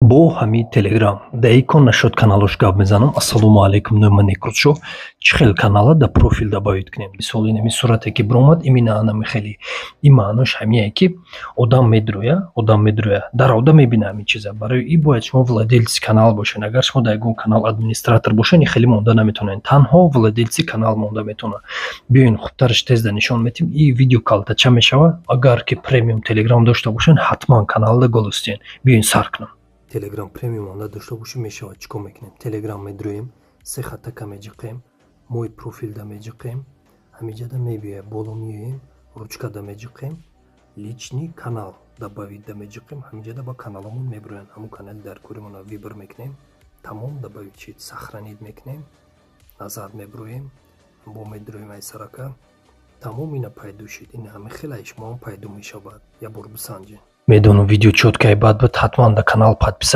бо ҳамин телеграм даикон нашод каналош гап мезанам. Ассалому алайкум, нома некрутшо чӣ хел канала да профил дабавид кунем. Мисоли нами сурате ки биромад имина анами хели и маънош ҳамие ки одам медрӯя дар ода мебина ҳамин чиза. Барои и бояд шумо владелси канал бошед. Агар шумо дар ягон канал администратор бошед, хеле монда наметавонед. Танҳо владелси канал монда метавонад. Биёин хубтараш тезда нишон медиҳем. И видео калтача мешавад. Агар ки премиум телеграм дошта бошед, ҳатман каналда голостен. Биёин сар кунам. Telegram премиум онда дошта бошем мешавад. Чикор мекунем? Telegram медрӯем, се хаттака меҷиқем, мои профилда меҷиқем, ҳамиҷада мебиёем, боло меоем, ручкада меҷиқем, личный канал дабавида меҷиқем, ҳамиҷада ба каналамон мебироянд. Ҳамун канали дар коримона вибр мекунем, тамом дабавид чид сахранид мекунем, назад мебироем, бо медрӯем ай сарака, тамом ина пайдо шид. Ин ҳами хелаи шумо пайдо мешавад. Я бор бисанҷед. Медонам видео чоткаи бад буд, ҳатман да канал подписа